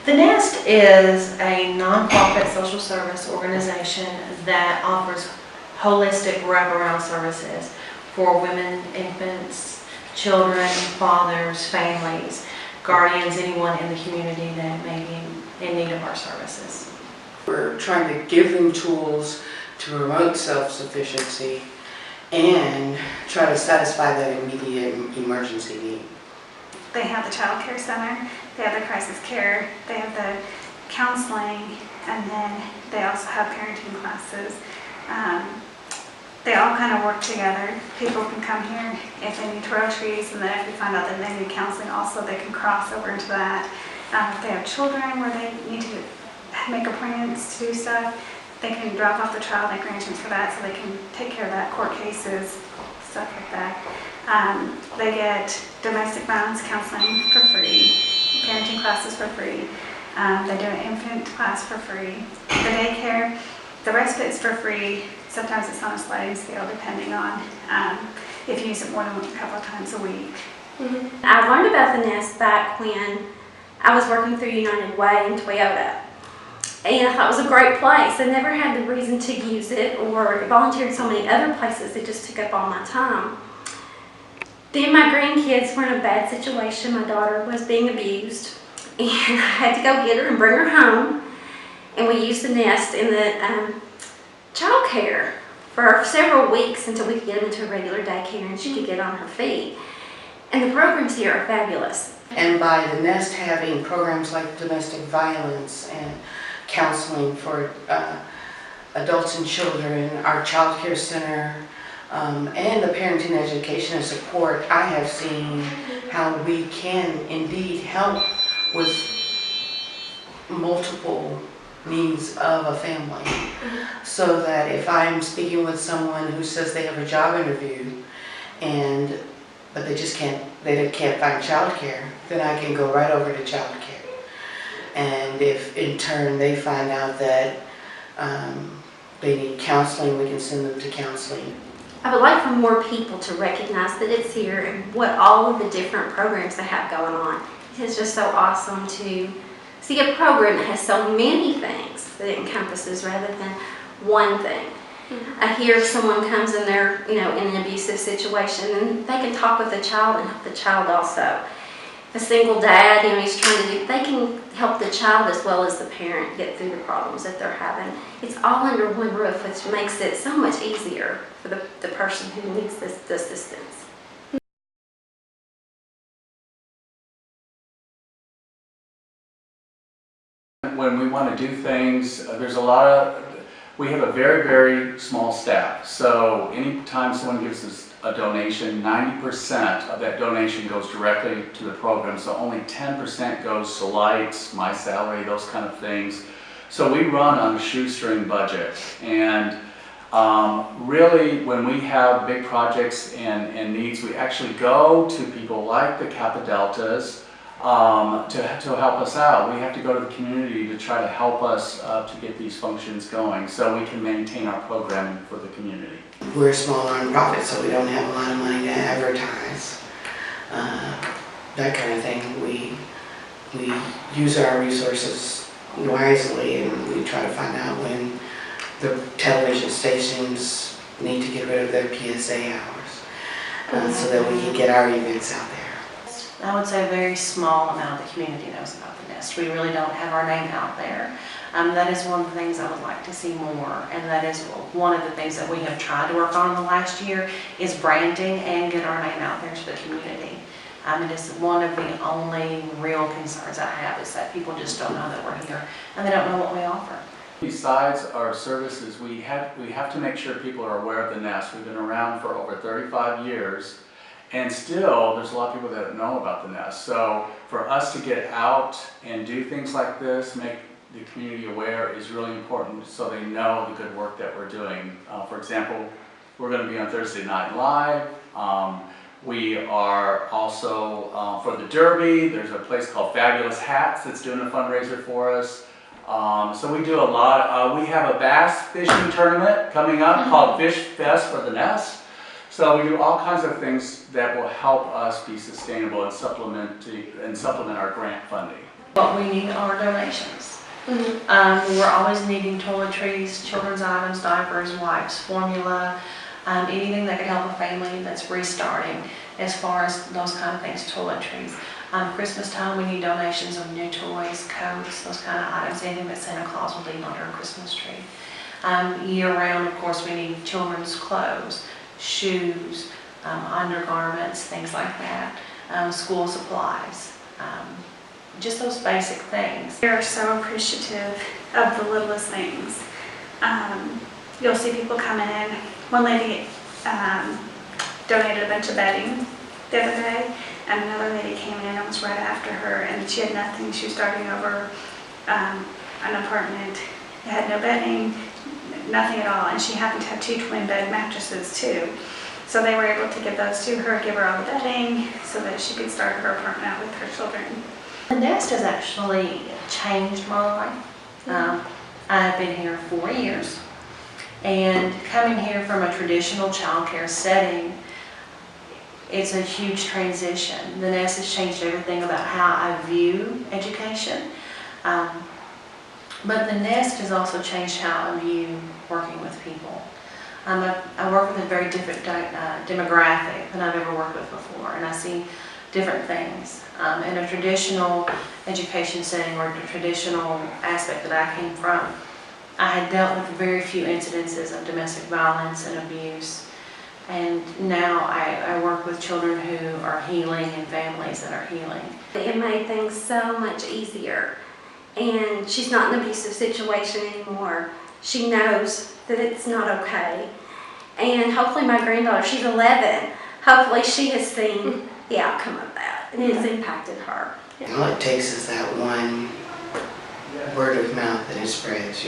The Nest is a nonprofit social service organization that offers holistic wraparound services for women, infants, children, fathers, families, guardians, anyone in the community that may be in need of our services. We're trying to give them tools to promote self-sufficiency and try to satisfy that immediate emergency need. They have the child care center, they have the crisis care, they have the counseling, and then they also have parenting classes. They all kind of work together. People can come here if they need groceries, and then if we find out that they need counseling also, they can cross over into that. If they have children where they need to make appointments to do stuff, they can drop off the child, make arrangements for that so they can take care of that, court cases, stuff like that. They get domestic violence counseling for free, parenting classes for free. They do an infant class for free. The daycare, the respite's for free. Sometimes it's on a sliding scale depending on if you use it more than a couple of times a week. I learned about the Nest back when I was working through United Way in Toyota. And I thought it was a great place. I never had the reason to use it or volunteered so many other places that just took up all my time. Then my grandkids were in a bad situation. My daughter was being abused and I had to go get her and bring her home. And we used the Nest in the child care for several weeks until we could get them into a regular daycare and she could get on her feet. And the programs here are fabulous. And by the Nest having programs like domestic violence and counseling for adults and children, our child care center, and the parenting education and support, I have seen how we can indeed help with multiple needs of a family. So that if I'm speaking with someone who says they have a job interview but they can't find childcare, then I can go right over to childcare. And if in turn they find out that they need counseling, we can send them to counseling. I would like for more people to recognize that it's here and what all of the different programs they have going on. It's just so awesome to see a program that has so many things that it encompasses rather than one thing. I hear someone comes and they're, in an abusive situation and they can talk with the child and help the child also. A single dad, he's trying to do, they can help the child as well as the parent get through the problems that they're having. It's all under one roof, which makes it so much easier for the person who needs this assistance. When we want to do things, we have a very, very small staff. So anytime someone gives us a donation, 90% of that donation goes directly to the program. So only 10% goes to lights, my salary, those kind of things. So we run on a shoestring budget. And really, when we have big projects and needs, we actually go to people like the Kappa Deltas to help us out. We have to go to the community to try to help us to get these functions going so we can maintain our programming for the community. We're a small nonprofit, so we don't have a lot of money to advertise. That kind of thing. We use our resources wisely, and we try to find out when the television stations need to get rid of their PSA hours so that we can get our events out there. I would say a very small amount of the community knows about the Nest. We really don't have our name out there. That is one of the things I would like to see more, and that is one of the things that we have tried to work on in the last year is branding and get our name out there to the community. It is one of the only real concerns I have is that people just don't know that we're here and they don't know what we offer. Besides our services, we have to make sure people are aware of the Nest. We've been around for over 35 years. And still, there's a lot of people that don't know about the Nest. So for us to get out and do things like this, make the community aware is really important so they know the good work that we're doing. For example, we're going to be on Thursday Night Live. We are also, for the Derby, there's a place called Fabulous Hats that's doing a fundraiser for us. So we do a lot. We have a bass fishing tournament coming up called Fish Fest for the Nest. So we do all kinds of things that will help us be sustainable and supplement our grant funding. What we need are donations. We're always needing toiletries, children's items, diapers, wipes, formula, anything that could help a family that's restarting as far as those kind of things, toiletries. Christmas time, we need donations of new toys, coats, those kind of items, anything that Santa Claus will leave under a Christmas tree. Year round, of course, we need children's clothes, shoes, undergarments, things like that, school supplies, just those basic things. We are so appreciative of the littlest things. You'll see people coming in. One lady donated a bunch of bedding the other day, and another lady came in almost right after her, and she had nothing. She was starting over an apartment. It had no bedding, nothing at all, and she happened to have 2 twin bed mattresses too. So they were able to give those to her, give her all the bedding, so that she could start her apartment out with her children. The nest has actually changed my life. I've been here 4 years, and coming here from a traditional childcare setting, it's a huge transition. The nest has changed everything about how I view education, but the nest has also changed how I view working with people. I work with a very different demographic than I've ever worked with before, and I see different things. In a traditional education setting or a traditional aspect that I came from, I had dealt with very few incidences of domestic violence and abuse. And now I work with children who are healing and families that are healing. It made things so much easier. And she's not in an abusive situation anymore. She knows that it's not okay. And hopefully my granddaughter, she's 11, hopefully she has seen the outcome of that, and it's impacted her. All it takes is that one word of mouth that it spreads.